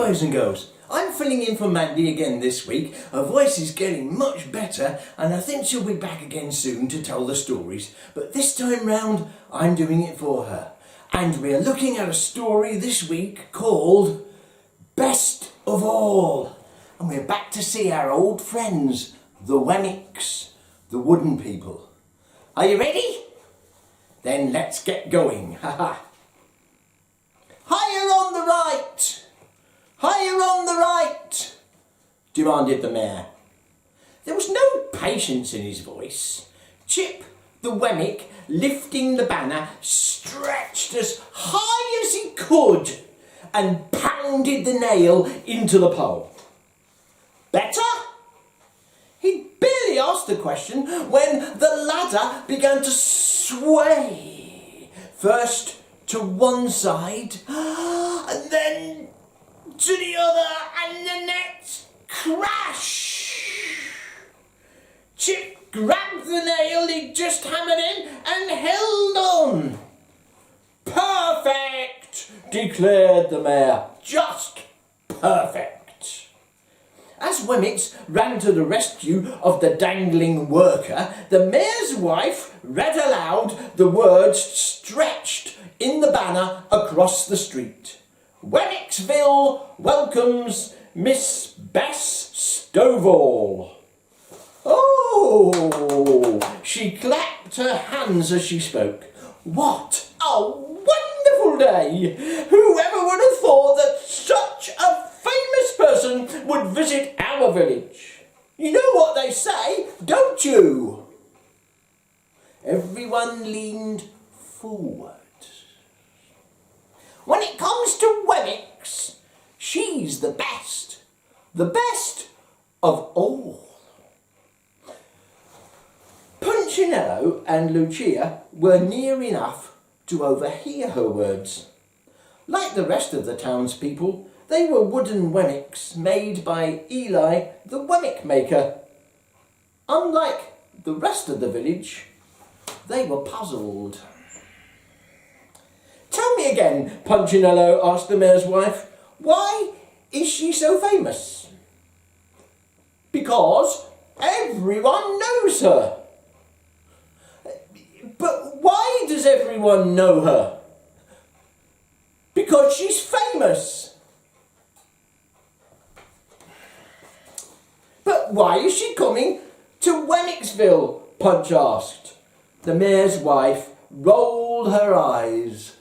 boys and girls, I'm filling in for Mandy again this week. Her voice is getting much better and I think she'll be back again soon to tell the stories. But this time round, I'm doing it for her. And we're looking at a story this week called Best of All. And we're back to see our old friends, the Wemmicks, the wooden people. Are you ready? Then let's get going. Haha. Higher on the right! Higher on the right! Demanded the mayor. There was no patience in his voice. Chip, the Wemmick, lifting the banner, stretched as high as he could and pounded the nail into the pole. Better? He'd barely asked the question when the ladder began to sway. First to one side, and then to the other, and the next crash. Chip grabbed the nail he'd just hammered in and held on. Perfect, declared the mayor. Just perfect. As Wemmicks ran to the rescue of the dangling worker, the mayor's wife read aloud the words stretched in the banner across the street. Wemmicksville welcomes Miss Bess Stovall. Oh! She clapped her hands as she spoke. What a wonderful day! Whoever would have thought that such a famous person would visit our village? You know what they say, don't you? Everyone leaned forward. When it comes to Wemmicks, she's the best of all. Punchinello and Lucia were near enough to overhear her words. Like the rest of the townspeople, they were wooden Wemmicks made by Eli, the Wemmick maker. Unlike the rest of the village, they were puzzled. Tell me again, Punchinello asked the mayor's wife, why is she so famous? Because everyone knows her. But why does everyone know her? Because she's famous. But why is she coming to Wemmicksville? Punch asked. The mayor's wife rolled her eyes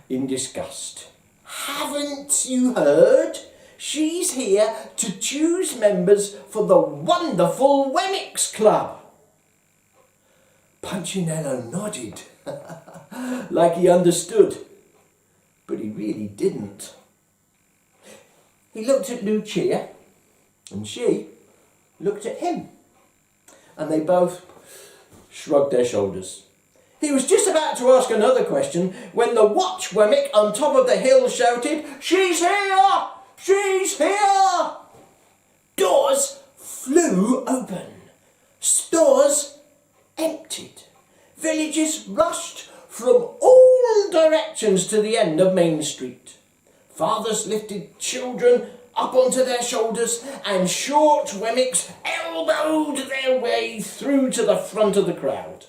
in disgust. Haven't you heard? She's here to choose members for the wonderful Wemmicks Club. Punchinello nodded, like he understood, but he really didn't. He looked at Lucia, and she looked at him, and they both shrugged their shoulders. He was just about to ask another question when the watch Wemmick on top of the hill shouted, "She's here! She's here!" Doors flew open. Stores emptied. Villagers rushed from all directions to the end of Main Street. Fathers lifted children up onto their shoulders and short Wemmicks elbowed their way through to the front of the crowd.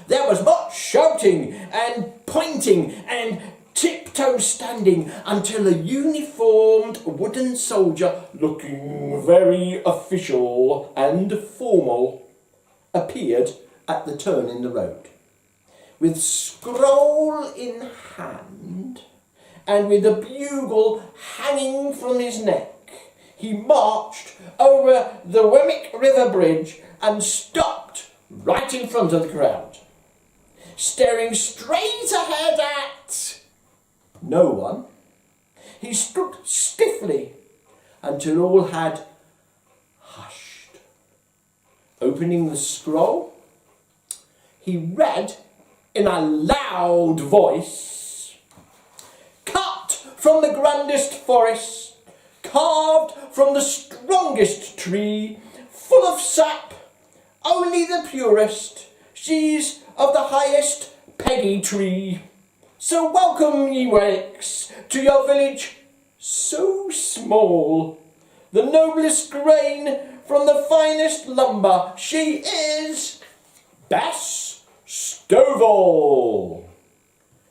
There was much shouting and pointing and tiptoe standing until a uniformed wooden soldier, looking very official and formal, appeared at the turn in the road. With scroll in hand and with a bugle hanging from his neck, he marched over the Wemmick River Bridge and stopped right in front of the crowd, staring straight ahead at no one. He stood stiffly until all had hushed. Opening the scroll, he read in a loud voice, "Cut from the grandest forest, carved from the strongest tree, full of sap, only the purest, she's of the highest peggy tree. So welcome, ye Wemmicks, to your village so small, the noblest grain from the finest lumber. She is Bess Stovall.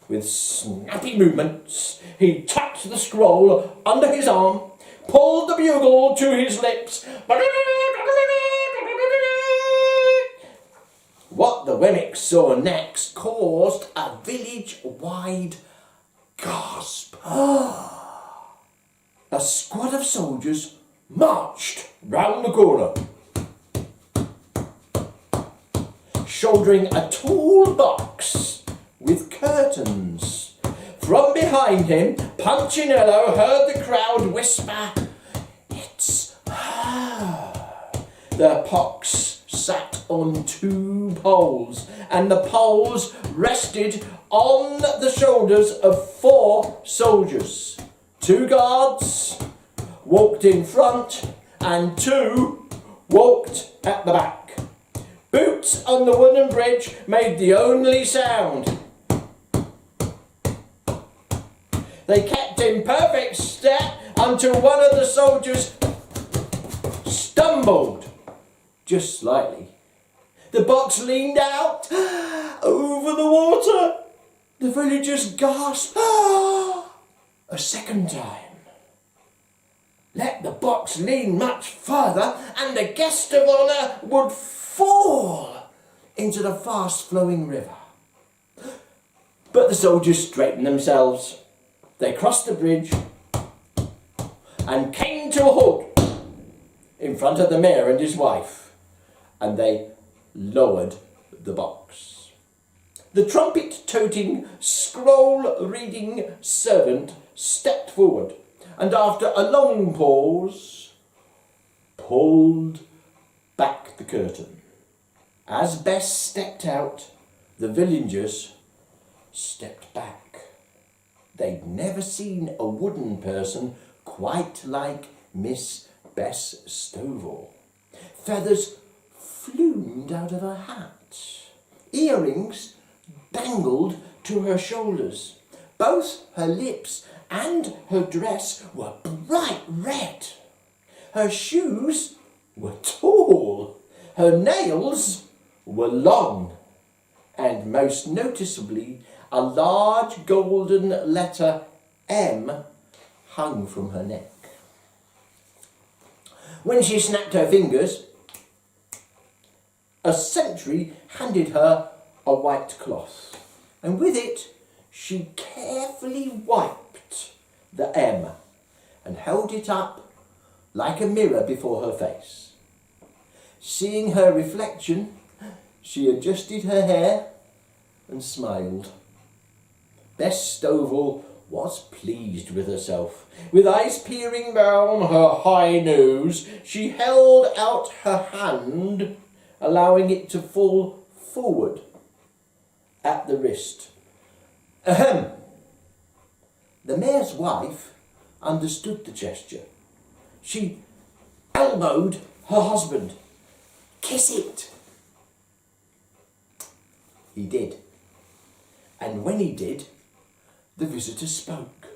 With snappy movements, he tucked the scroll under his arm, pulled the bugle to his lips. What the Wemmicks saw next caused a village-wide gasp. A squad of soldiers marched round the corner, shouldering a tall box with curtains. From behind him, Punchinello heard the crowd whisper, "It's her." The box sat on 2 poles, and the poles rested on the shoulders of 4 soldiers. 2 guards walked in front and 2 walked at the back. Boots on the wooden bridge made the only sound. They kept in perfect step until one of the soldiers stumbled just slightly. The box leaned out over the water. The villagers gasped a second time. Let the box lean much further and the guest of honour would fall into the fast-flowing river. But the soldiers straightened themselves. They crossed the bridge and came to a halt in front of the mayor and his wife, and they lowered the box. The trumpet-toting, scroll-reading servant stepped forward, and after a long pause, pulled back the curtain. As Bess stepped out, the villagers stepped back. They'd never seen a wooden person quite like Miss Bess Stovall. Feathers flumed out of her hat. Earrings dangled to her shoulders. Both her lips and her dress were bright red. Her shoes were tall. Her nails were long. And most noticeably, a large golden letter M hung from her neck. When she snapped her fingers, a sentry handed her a white cloth, and with it she carefully wiped the M and held it up like a mirror before her face. Seeing her reflection, she adjusted her hair and smiled. Bess Stovall was pleased with herself. With eyes peering down her high nose, she held out her hand, allowing it to fall forward at the wrist. Ahem. The mayor's wife understood the gesture. She elbowed her husband. "Kiss it." He did. And when he did, the visitor spoke.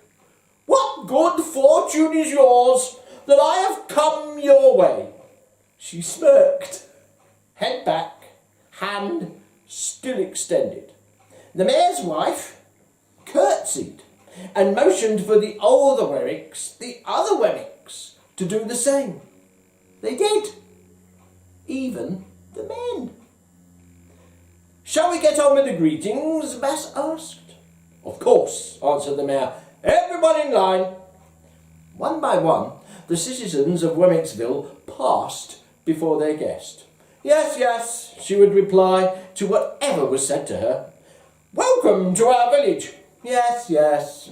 "What good fortune is yours that I have come your way?" She smirked, head back, hand still extended. The mayor's wife curtsied and motioned for the other Wemmicks, to do the same. They did, even the men. "Shall we get on with the greetings?" Bess asked. "Of course," answered the mayor. "Everyone in line." One by one, the citizens of Wemmicksville passed before their guest. "Yes, yes," she would reply to whatever was said to her. "Welcome to our village." "Yes, yes."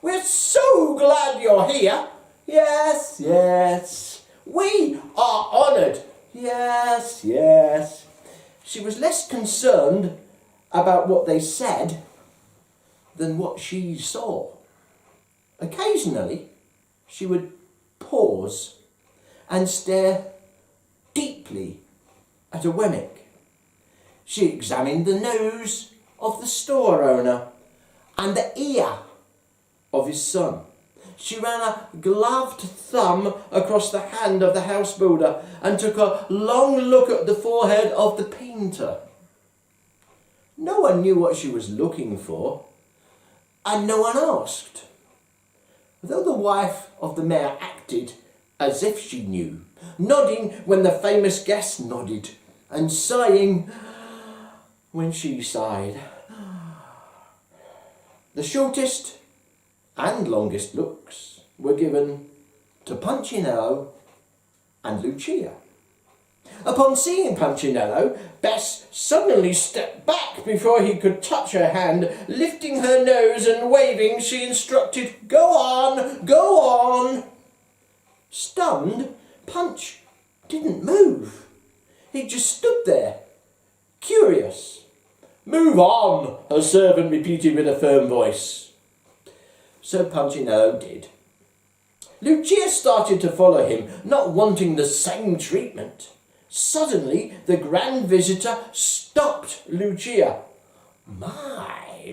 "We're so glad you're here." "Yes, yes." "We are honoured." "Yes, yes." She was less concerned about what they said than what she saw. Occasionally, she would pause and stare deeply at a Wemmick. She examined the nose of the store owner and the ear of his son. She ran a gloved thumb across the hand of the house builder and took a long look at the forehead of the painter. No one knew what she was looking for, and no one asked, though the wife of the mayor acted as if she knew, nodding when the famous guest nodded, and sighing when she sighed. The shortest and longest looks were given to Punchinello and Lucia. Upon seeing Punchinello, Bess suddenly stepped back before he could touch her hand. Lifting her nose and waving, she instructed, "Go on, go on." Stunned, Punch didn't move. He just stood there, curious. "Move on," her servant repeated with a firm voice. So Punchinello did. Lucia started to follow him, not wanting the same treatment. Suddenly, the grand visitor stopped Lucia. My,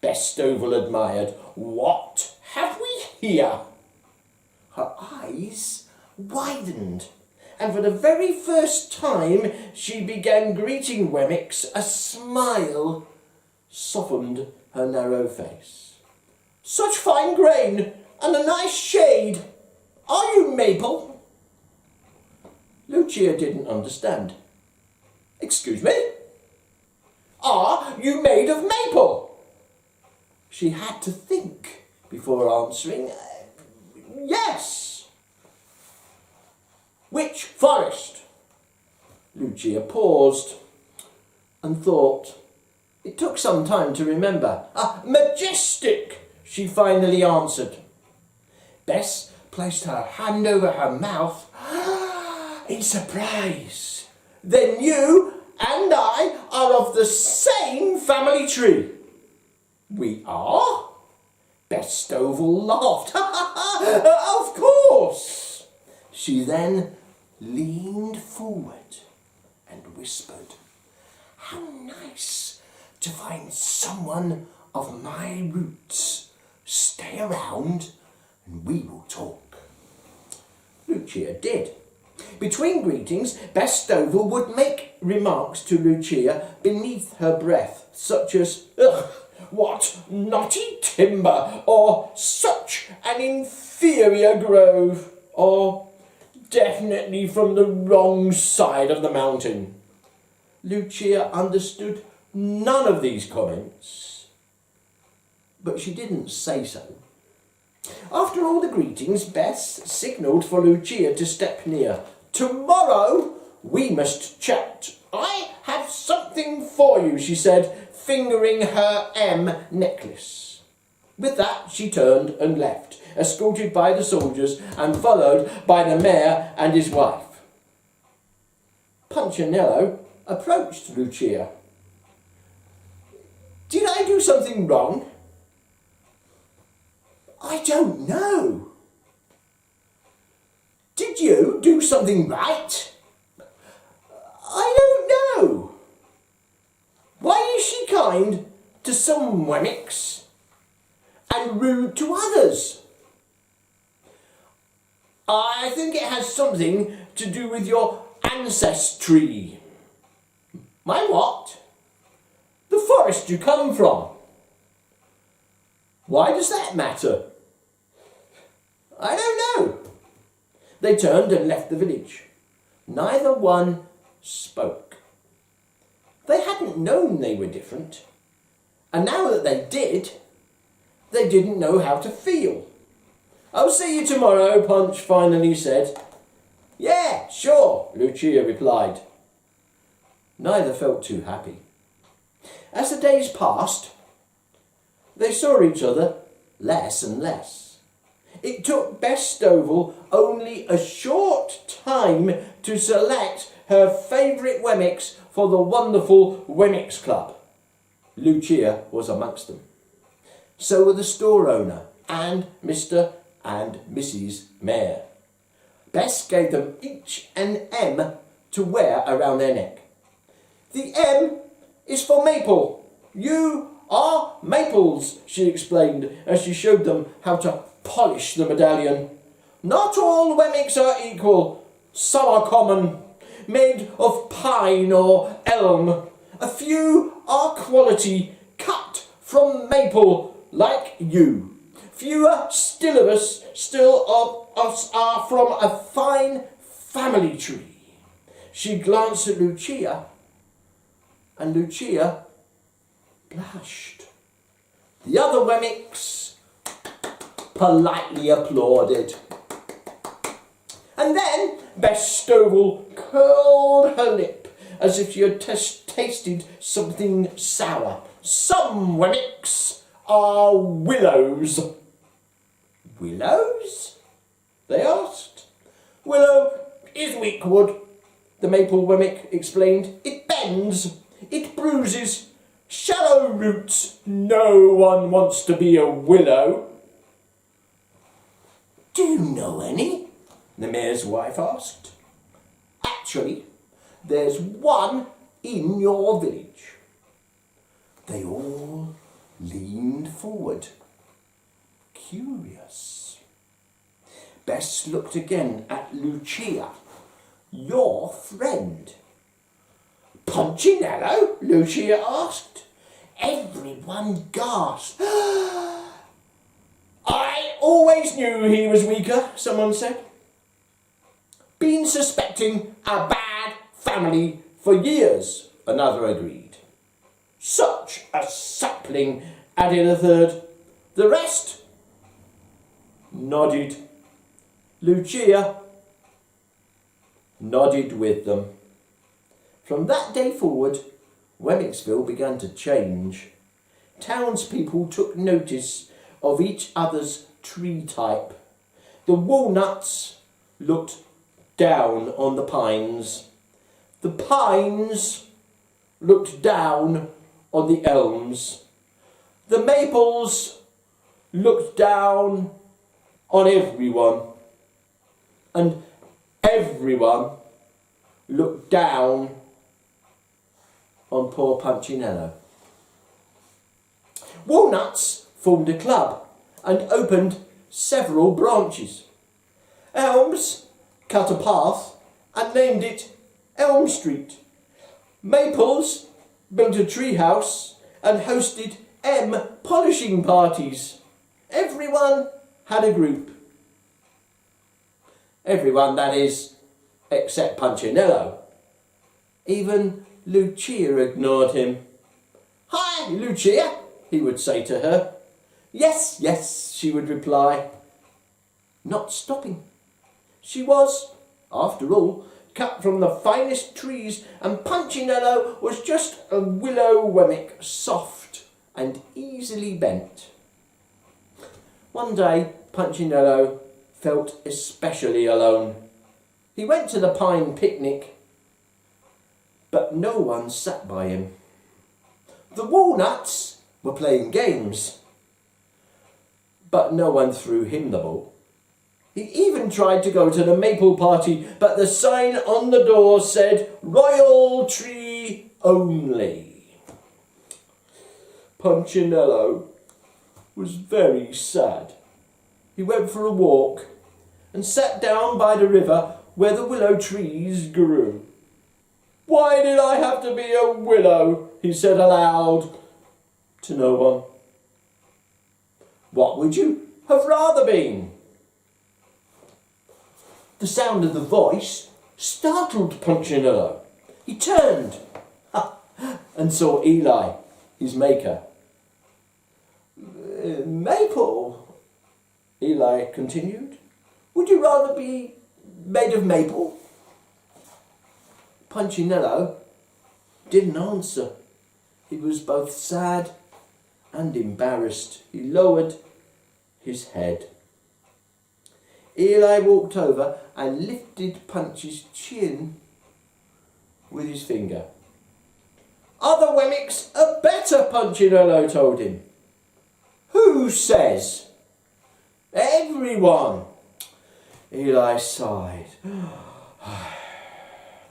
Bess Stovall admired. "What have we here?" Her eyes widened, and for the very first time she began greeting Wemmicks. A smile softened her narrow face. "Such fine grain and a nice shade. Are you maple?" Lucia didn't understand. "Excuse me? Are you made of maple?" She had to think before answering. "Yes." "Which forest?" Lucia paused and thought. It took some time to remember. "Majestic," she finally answered. Bess placed her hand over her mouth in surprise. "Then you and I are of the same family tree." "We are?" Bess Stovall laughed. "Of course." She then leaned forward and whispered, "How nice to find someone of my roots. Stay around and we will talk." Lucia did. Between greetings, Bess Stovall would make remarks to Lucia beneath her breath, such as, "Ugh, what knotty timber," or "such an inferior grove," or "definitely from the wrong side of the mountain." Lucia understood none of these comments, but she didn't say so. After all the greetings, Bess signalled for Lucia to step near. "Tomorrow we must chat. I have something for you," she said, fingering her M necklace. With that, she turned and left, escorted by the soldiers and followed by the mayor and his wife. Punchinello approached Lucia. "Did I do something wrong?" "I don't know." "Did you do something right?" "I don't know." "Why is she kind to some Wemmicks and rude to others?" "I think it has something to do with your ancestry." "My what?" "The forest you come from." "Why does that matter?" "I don't know." They turned and left the village. Neither one spoke. They hadn't known they were different, and now that they did, they didn't know how to feel. "I'll see you tomorrow," Punch finally said. "Yeah, sure," Lucia replied. Neither felt too happy. As the days passed, they saw each other less and less. It took Bess Stovall only a short time to select her favourite Wemmicks for the wonderful Wemmicks Club. Lucia was amongst them. So were the store owner and Mr. and Mrs. Mayor. Bess gave them each an M to wear around their neck. "The M is for maple. You are maples, she explained as she showed them how to polish the medallion. Not all Wemmicks are equal. Some are common, made of pine or elm. A few are quality, cut from maple, like you. Fewer still of us are from a fine family tree. She glanced at Lucia, and Lucia blushed. The other Wemmicks politely applauded. And then Bess Stovall curled her lip as if she had tasted something sour. Some Wemmicks are willows. Willows? They asked. Willow is weak wood, the maple Wemmick explained. It bends, it bruises, shallow roots. No one wants to be a willow. Do you know any? The mayor's wife asked. Actually, there's one in your village. They all leaned forward, curious. Bess looked again at Lucia. Your friend. Punchinello? Lucia asked. Everyone gasped. I always knew he was weaker, someone said. Been suspecting a bad family for years, another agreed. Such a sapling, added a third. The rest nodded. Lucia nodded with them. From that day forward, Wemmicksville began to change. Townspeople took notice of each other's tree type. The walnuts looked down on the pines. The pines looked down on the elms. The maples looked down on everyone. And everyone looked down on poor Punchinello. Walnuts formed a club and opened several branches. Elms cut a path and named it Elm Street. Maples built a treehouse and hosted polishing parties. Everyone had a group. Everyone, that is, except Punchinello. Even Lucia ignored him. Hi, Lucia, he would say to her. Yes, yes, she would reply, not stopping. She was, after all, cut from the finest trees, and Punchinello was just a willow Wemmick, soft and easily bent. One day, Punchinello felt especially alone. He went to the pine picnic, but no one sat by him. The walnuts were playing games, but no one threw him the ball. He even tried to go to the maple party, but the sign on the door said, Royal Tree Only. Punchinello was very sad. He went for a walk and sat down by the river where the willow trees grew. Why did I have to be a willow? He said aloud to no one. What would you have rather been? The sound of the voice startled Punchinello. He turned and saw Eli, his maker. Maple, Eli continued. Would you rather be made of maple? Punchinello didn't answer. He was both sad and embarrassed. He lowered his head. Eli walked over and lifted Punch's chin with his finger. Other Wemmicks are better, Punchinello told him. Who says? Everyone. Eli sighed,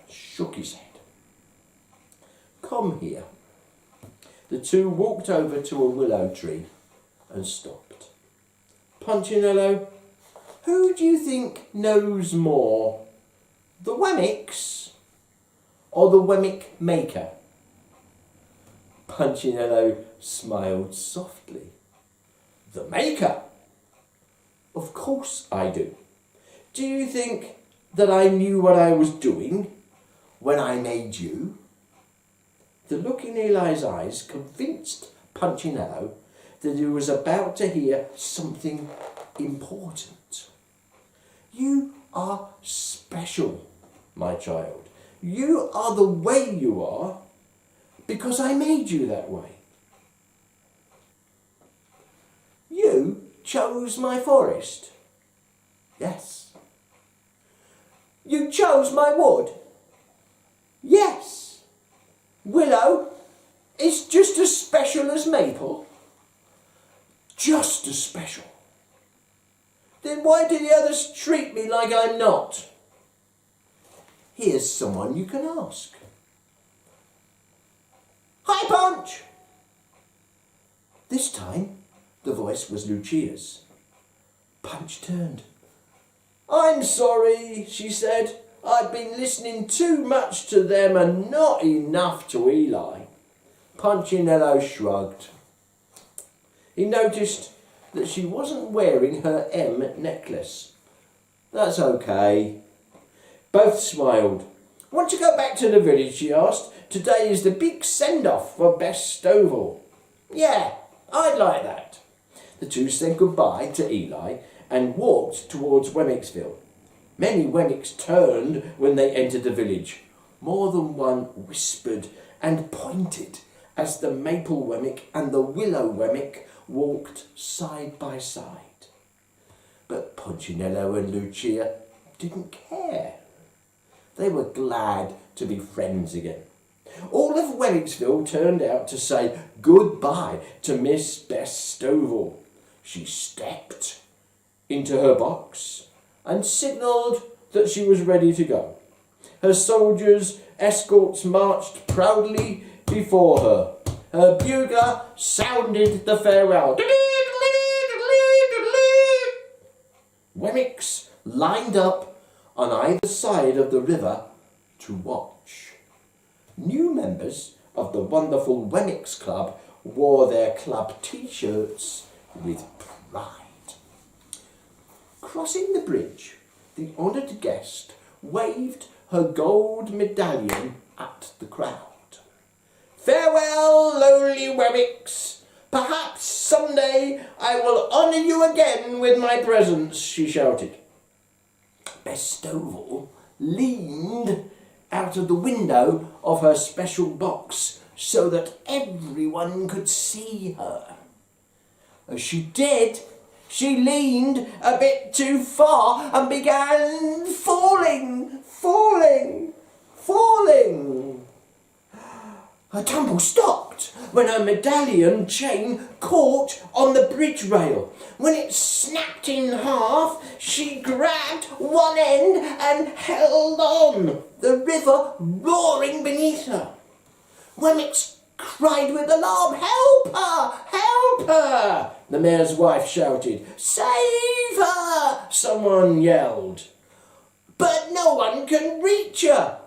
shook his head. Come here. The two walked over to a willow tree and stopped. Punchinello, who do you think knows more? The Wemmicks or the Wemmick maker? Punchinello smiled softly. The maker? Of course I do. Do you think that I knew what I was doing when I made you? The look in Eli's eyes convinced Punchinello that he was about to hear something important. You are special, my child. You are the way you are because I made you that way. You chose my forest. Yes. You chose my wood. Yes. Willow is just as special as maple. Just as special. Then why do the others treat me like I'm not? Here's someone you can ask. Hi, Punch! This time, the voice was Lucia's. Punch turned. I'm sorry, she said. I've been listening too much to them and not enough to Eli. Punchinello shrugged. He noticed that she wasn't wearing her M necklace. That's okay. Both smiled. Want to go back to the village, she asked. Today is the big send-off for Bess Stovall. Yeah, I'd like that. The two said goodbye to Eli and walked towards Wemmicksville. Many Wemmicks turned when they entered the village. More than one whispered and pointed as the maple Wemmick and the willow Wemmick walked side by side. But Punchinello and Lucia didn't care. They were glad to be friends again. All of Wemmicksville turned out to say goodbye to Miss Bess Stovall. She stepped into her box and signalled that she was ready to go. Her soldiers' escorts marched proudly before her. Her bugler sounded the farewell. Wemmicks lined up on either side of the river to watch. New members of the wonderful Wemmicks Club wore their club t-shirts with pride. Crossing the bridge, the honoured guest waved her gold medallion at the crowd. Farewell, lowly Wemmicks. Perhaps someday I will honour you again with my presence, she shouted. Bess Stovall leaned out of the window of her special box so that everyone could see her. As she did, she leaned a bit too far and began falling. Her tumble stopped when her medallion chain caught on the bridge rail. When it snapped in half, she grabbed one end and held on, the river roaring beneath her. Wemmicks cried with alarm, "Help her! Help her!" The mayor's wife shouted. "Save her!" someone yelled. "But no one can reach her,"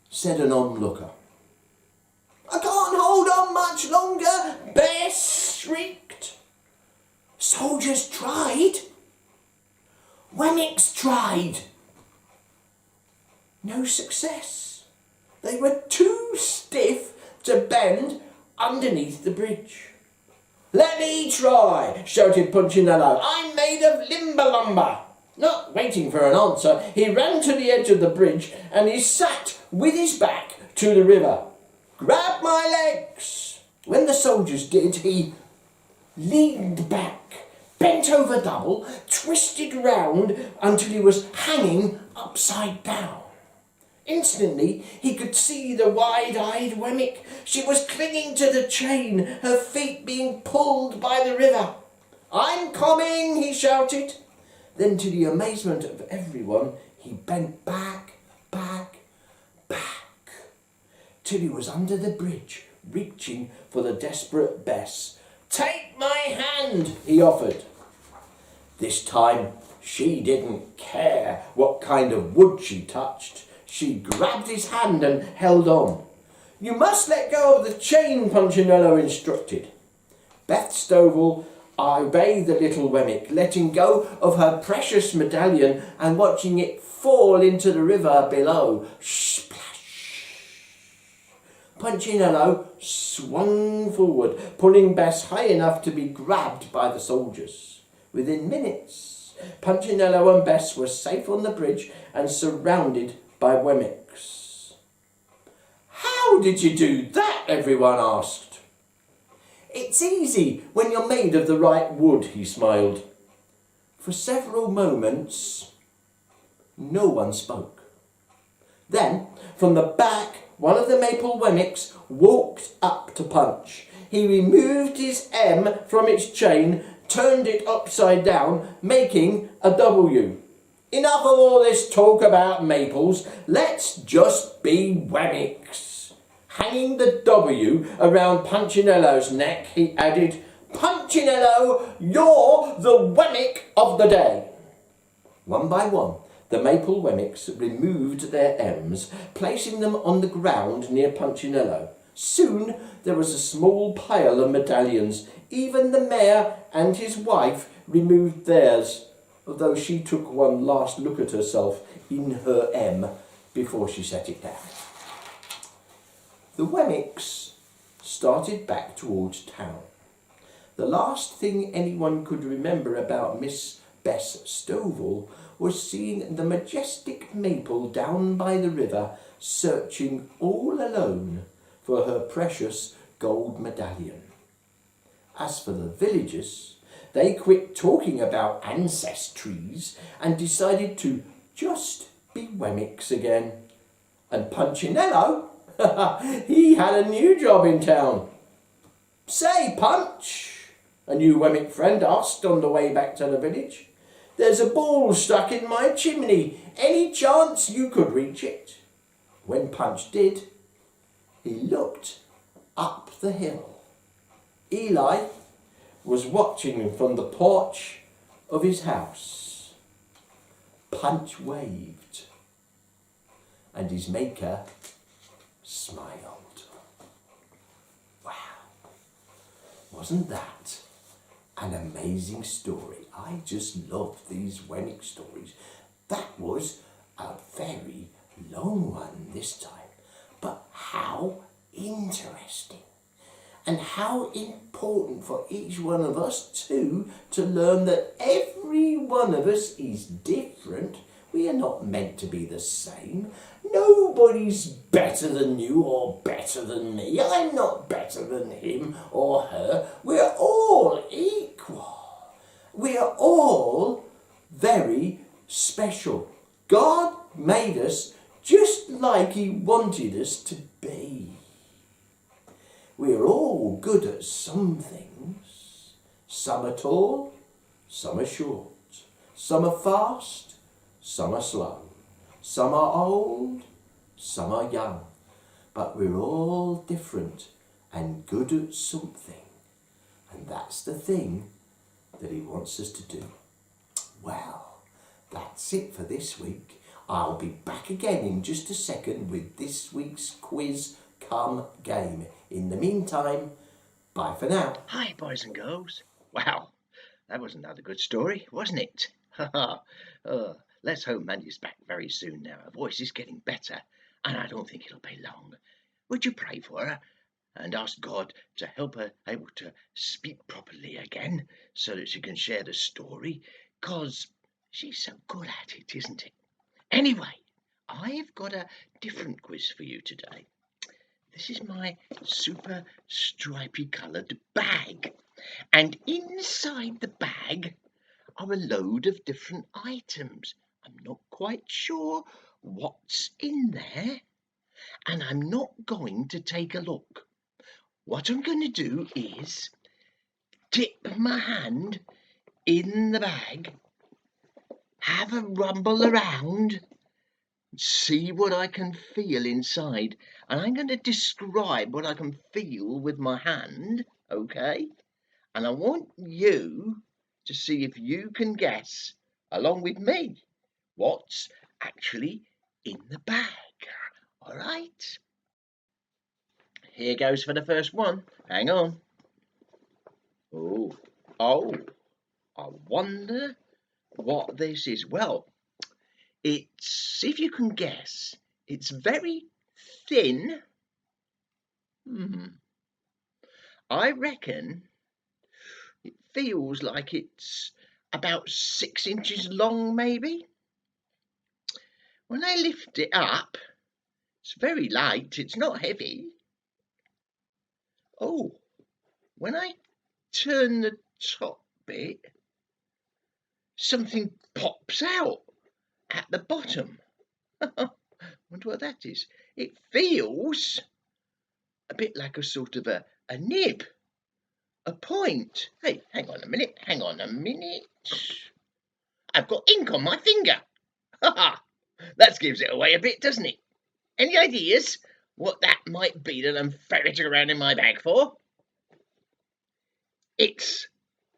said an onlooker. "I can't hold on much longer," Bess shrieked. Soldiers tried. Wemmicks tried. No success. They were too stiff to bend underneath the bridge. "Let me try," shouted Punchinello. "I'm made of limber lumber." Not waiting for an answer, he ran to the edge of the bridge and he sat with his back to the river. "Grab my legs." When the soldiers did, he leaned back, bent over double, twisted round until he was hanging upside down. Instantly, he could see the wide-eyed Wemmick. She was clinging to the chain, her feet being pulled by the river. "I'm coming," he shouted. Then, to the amazement of everyone, he bent back, till he was under the bridge, reaching for the desperate Bess. "Take my hand," he offered. This time, she didn't care what kind of wood she touched. She grabbed his hand and held on. "You must let go of the chain," Punchinello instructed. Beth Stovall obeyed the little Wemmick, letting go of her precious medallion and watching it fall into the river below. Splash! Punchinello swung forward, pulling Bess high enough to be grabbed by the soldiers. Within minutes, Punchinello and Bess were safe on the bridge and surrounded by Wemmicks. "How did you do that?" everyone asked. "It's easy when you're made of the right wood," he smiled. For several moments, no one spoke. Then, from the back, one of the maple Wemmicks walked up to Punch. He removed his M from its chain, turned it upside down, making a W. "Enough of all this talk about maples. Let's just be Wemmicks." Hanging the W around Punchinello's neck, he added, "Punchinello, you're the Wemmick of the day." One by one, the maple Wemmicks removed their M's, placing them on the ground near Punchinello. Soon there was a small pile of medallions. Even the mayor and his wife removed theirs, although she took one last look at herself in her M before she set it down. The Wemmicks started back towards town. The last thing anyone could remember about Miss Bess Stovall was seeing the majestic maple down by the river, searching all alone for her precious gold medallion. As for the villagers, they quit talking about ancestries and decided to just be Wemmicks again. And Punchinello, he had a new job in town. "Say, Punch," a new Wemmick friend asked on the way back to the village, "there's a ball stuck in my chimney. Any chance you could reach it?" When Punch did, he looked up the hill. Eli was watching from the porch of his house. Punch waved, and his maker smiled. Wow, wasn't that an amazing story? I just love these Wemmick stories. That was a very long one this time, but how interesting. And how important for each one of us too to learn that every one of us is different. We are not meant to be the same. Nobody's better than you or better than me. I'm not better than him or her. We're all equal. We're all very special. God made us just like he wanted us to be. We're all good at some things. Some are tall, some are short. Some are fast, some are slow. Some are old, some are young. But we're all different and good at something. And that's the thing that he wants us to do. Well, that's it for this week. I'll be back again in just a second with this week's quiz come game. In the meantime, bye for now. Hi, boys and girls. Wow, that was another good story, wasn't it? Let's hope Mandy's back very soon now. Her voice is getting better, and I don't think it'll be long. Would you pray for her and ask God to help her able to speak properly again so that she can share the story? 'Cause she's so good at it, isn't it? Anyway, I've got a different quiz for you today. This is my super stripy coloured bag. And inside the bag are a load of different items. I'm not quite sure what's in there. And I'm not going to take a look. What I'm going to do is dip my hand in the bag, have a rumble around, see what I can feel inside, and I'm going to describe what I can feel with my hand, okay? And I want you to see if you can guess, along with me, what's actually in the bag. All right? Here goes for the first one. Hang on. Oh, I wonder what this is. Well, it's, if you can guess, it's very thin. I reckon it feels like it's about 6 inches long, maybe. When I lift it up, it's very light, it's not heavy. Oh, when I turn the top bit, something pops out at the bottom. Wonder what that is. It feels a bit like a sort of a nib, a point. Hey, hang on a minute. I've got ink on my finger. Ha ha! That gives it away a bit, doesn't it? Any ideas what that might be that I'm ferreting around in my bag for? It's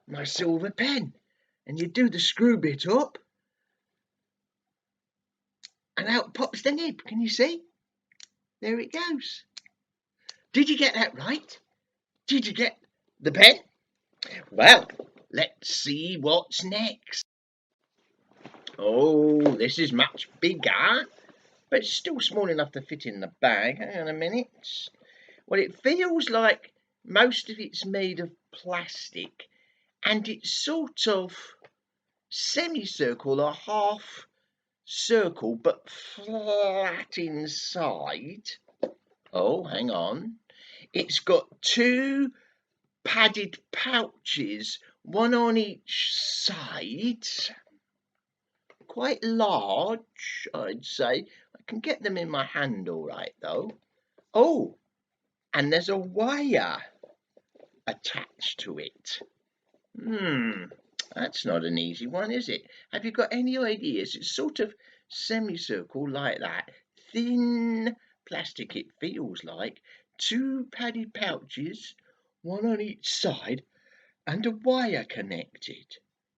my silver pen. And you do the screw bit up, and out pops the nib. Can you see? There it goes. Did you get that right? Did you get the pen? Well, let's see what's next. Oh, this is much bigger, but it's still small enough to fit in the bag. Hang on a minute. Well, it feels like most of it's made of plastic, and it's sort of semicircle or half circle, but flat inside. Oh, hang on. It's got 2 padded pouches, one on each side. Quite large, I'd say. I can get them in my hand all right, though. Oh, and there's a wire attached to it. That's not an easy one, is it? Have you got any ideas? It's sort of semicircle like that. Thin plastic, it feels like. 2 padded pouches, one on each side, and a wire connected.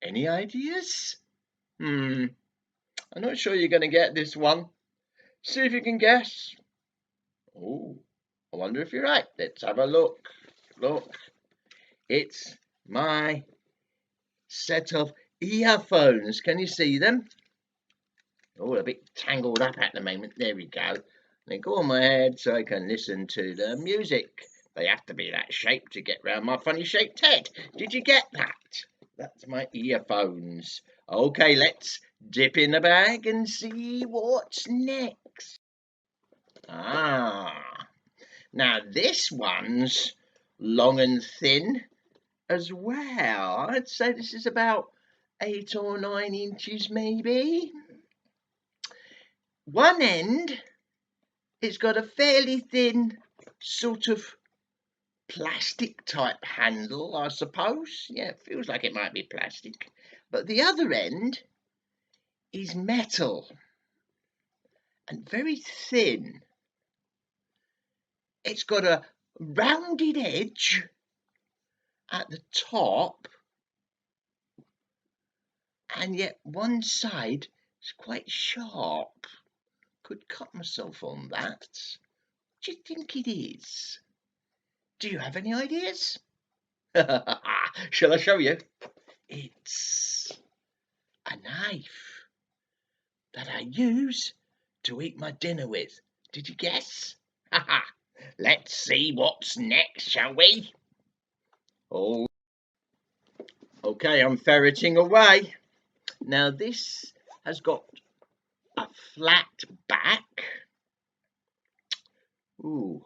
Any ideas? I'm not sure you're going to get this one. See if you can guess. Oh, I wonder if you're right. Let's have a look. Look, it's my set of earphones. Can you see them? Oh, a bit tangled up at the moment. There we go. They go on my head so I can listen to the music. They have to be that shape to get round my funny shaped head. Did you get that? That's my earphones. Okay, let's dip in the bag and see what's next. Now this one's long and thin as well. I'd say this is about 8 or 9 inches maybe. One end, it's got a fairly thin sort of plastic type handle, I suppose. Yeah, it feels like it might be plastic. But the other end is metal and very thin. It's got a rounded edge at the top, and yet one side is quite sharp. Could cut myself on that. What do you think it is? Do you have any ideas? Shall I show you? It's a knife that I use to eat my dinner with. Did you guess? Let's see what's next, shall we? Oh, okay, I'm ferreting away. Now this has got a flat back. Ooh,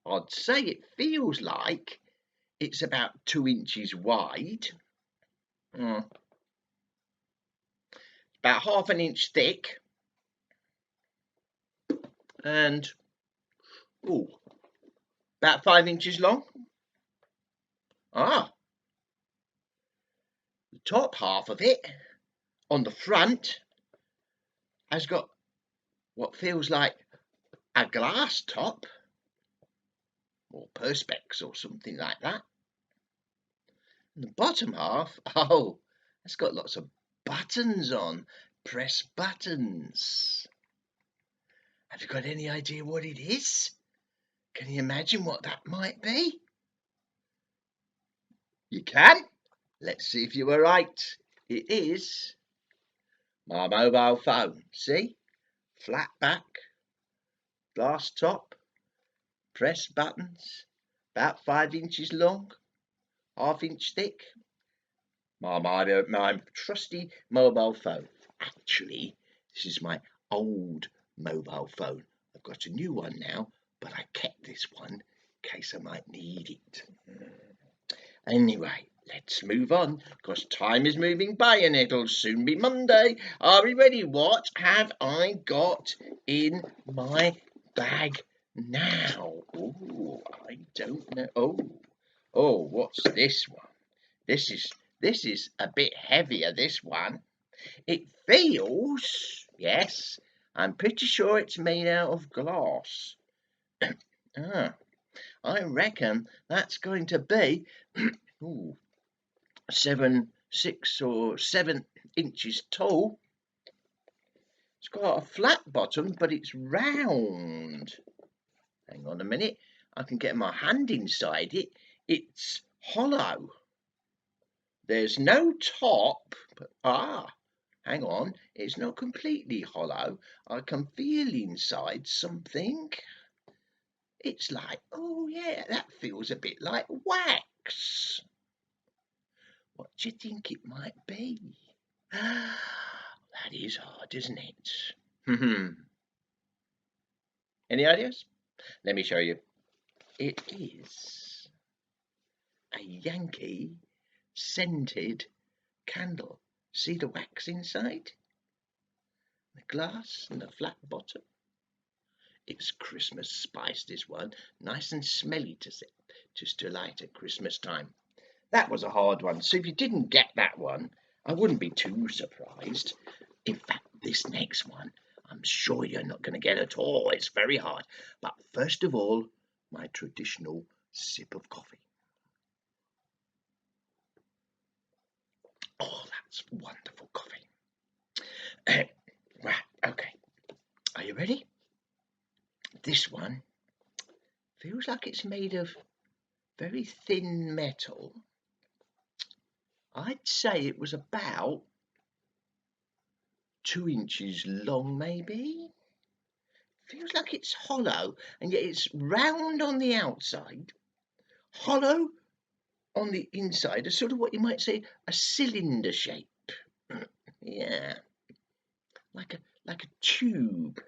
I'd say it feels like it's about 2 inches wide. About half an inch thick. And about 5 inches long. The top half of it on the front has got what feels like a glass top, or perspex or something like that. And the bottom half, oh, it's got lots of buttons on, press buttons. Have you got any idea what it is? Can you imagine what that might be? You can? Let's see if you were right. It is my mobile phone. See? Flat back, glass top, press buttons, about 5 inches long, half-inch thick. My trusty mobile phone. Actually, this is my old mobile phone. I've got a new one now, but I kept this one in case I might need it. Anyway, let's move on, because time is moving by and it'll soon be Monday. Are we ready? What have I got in my bag now? Oh, I don't know. Oh, what's this one? This is a bit heavier, this one. It feels, yes, I'm pretty sure it's made out of glass. I reckon that's going to be 6 or 7 inches tall. It's got a flat bottom, but it's round. Hang on a minute, I can get my hand inside it. It's hollow. There's no top, but hang on, it's not completely hollow. I can feel inside something. It's like, oh yeah, that feels a bit like wax. What do you think it might be? That is hard, isn't it? Any ideas? Let me show you. It is a Yankee scented candle. See the wax inside? The glass and the flat bottom. It's Christmas spice, this one. Nice and smelly just to light at Christmas time. That was a hard one. So if you didn't get that one, I wouldn't be too surprised. In fact, this next one, I'm sure you're not going to get at all. It's very hard. But first of all, my traditional sip of coffee. Oh, that's wonderful coffee. Right, okay. Are you ready? This one feels like it's made of very thin metal. I'd say it was about 2 inches long, maybe. Feels like it's hollow, and yet it's round on the outside, hollow on the inside, a sort of what you might say a cylinder shape. Yeah, like a tube.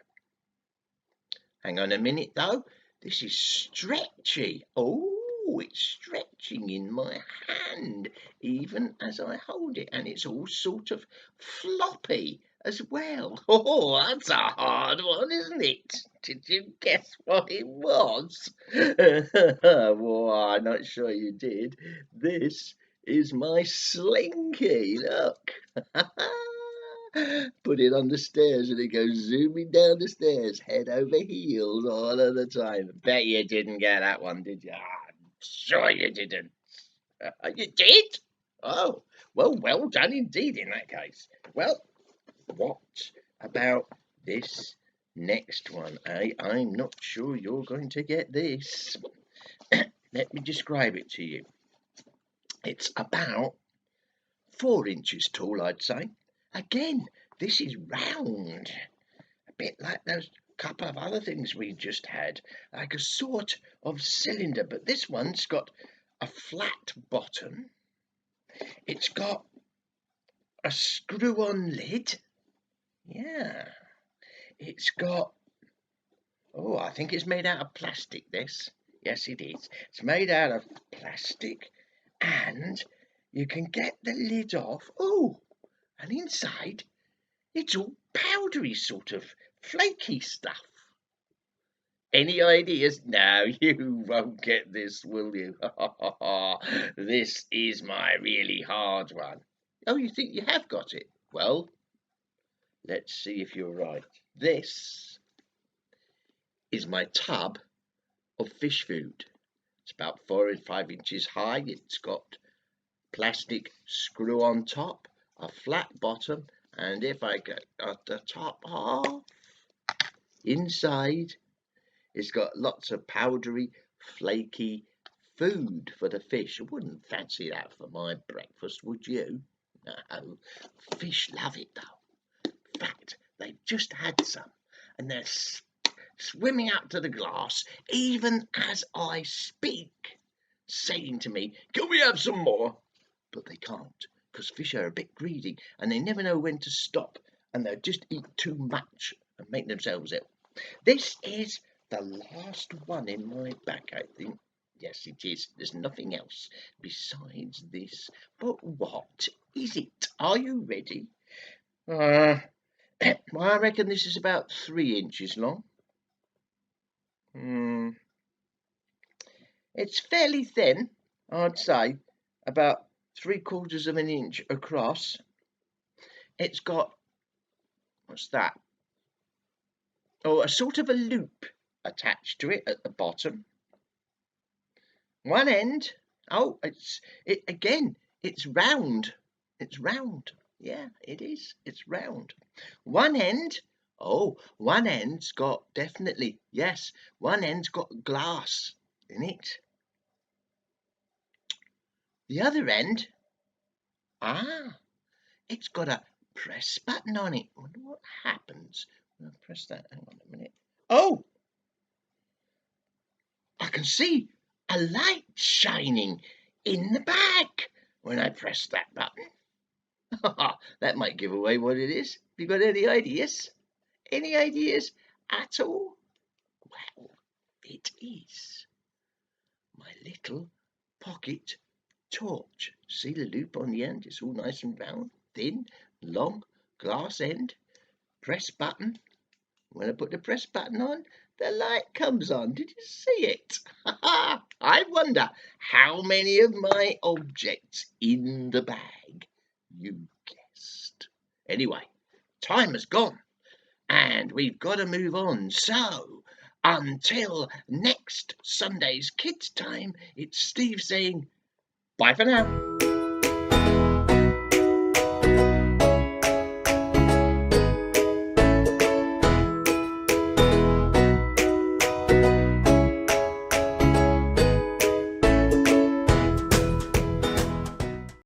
Hang on a minute though, this is stretchy. Oh, it's stretching in my hand even as I hold it, and it's all sort of floppy as well. Oh, that's a hard one, isn't it? Did you guess what it was? Well, I'm not sure you did. This is my slinky. Look. Put it on the stairs and it goes zooming down the stairs, head over heels all of the time. Bet you didn't get that one, did you? I'm sure you didn't. You did? Oh, well done indeed in that case. Well, what about this next one? I'm not sure you're going to get this. Let me describe it to you. It's about 4 inches tall, I'd say. Again, this is round, a bit like those couple of other things we just had, like a sort of cylinder, but this one's got a flat bottom. It's got a screw-on lid. Yeah. It's got, oh, I think it's made out of plastic, this. Yes, it is. It's made out of plastic, and you can get the lid off. Oh, and inside, it's all powdery, sort of flaky stuff. Any ideas? No, you won't get this, will you? This is my really hard one. Oh, you think you have got it? Well, Let's see if you're right. This is my tub of fish food. It's about 4 and 5 inches high. It's got plastic screw on top, a flat bottom, and if I get at the top half, inside, it's got lots of powdery, flaky food for the fish. I wouldn't fancy that for my breakfast, would you? No. Fish love it though. In fact, they've just had some, and they're swimming up to the glass even as I speak, saying to me, "Can we have some more?" But they can't, because fish are a bit greedy and they never know when to stop, and they'll just eat too much and make themselves ill. This is the last one in my bag, I think. Yes, it is. There's nothing else besides this. But what is it? Are you ready? I reckon this is about 3 inches long. It's fairly thin, I'd say, about 3/4 of an inch across. It's got, what's that? Oh, a sort of a loop attached to it at the bottom. One end, oh, it's round. It's round. Yeah, it is. It's round. One end, one end's got, definitely, yes, one end's got glass in it. The other end, it's got a press button on it. I wonder what happens when I press that. Hang on a minute. Oh, I can see a light shining in the bag when I press that button. That might give away what it is. Have you got any ideas? Any ideas at all? Well, it is my little pocket torch. See the loop on the end? It's all nice and round, thin, long, glass end. Press button. When I put the press button on, the light comes on. Did you see it? I wonder how many of my objects in the bag you guessed. Anyway, time has gone and we've got to move on. So, until next Sunday's kids' time, it's Steve saying bye for now.